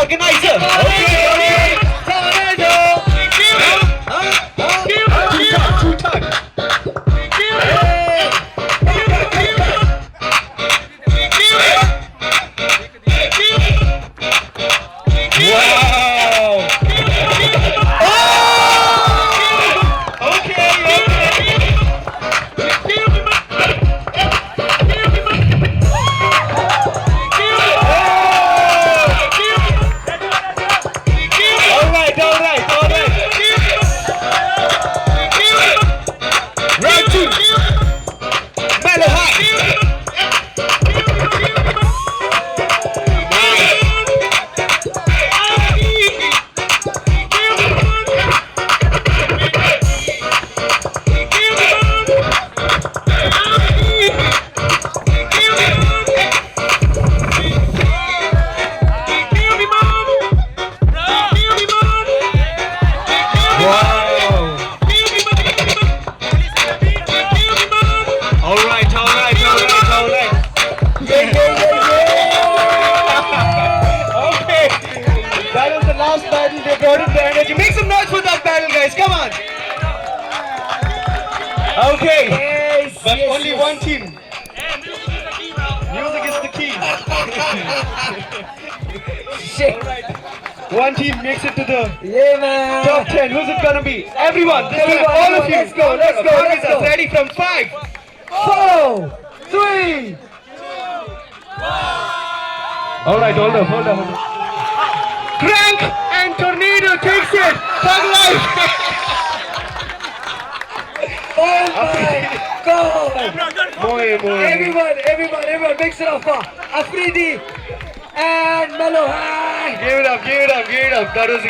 organizer. Okay. Two time. Wow. Make some noise for that battle, guys. Come on. Okay. Yes, But yes, only yes. one team. Music is the key. Shit. One team makes it to the Yeah, man. top 10. Who's it gonna be? Everyone. This Everyone, time, all of you. let's go, let's go, let's go. Ready from 5. 4, 3. All right, hold up. Crank and Tornado takes it. Thug life. Oh my God. Boy. Everyone, mix it up for Afridi and Mellowhigh. Give it up. That was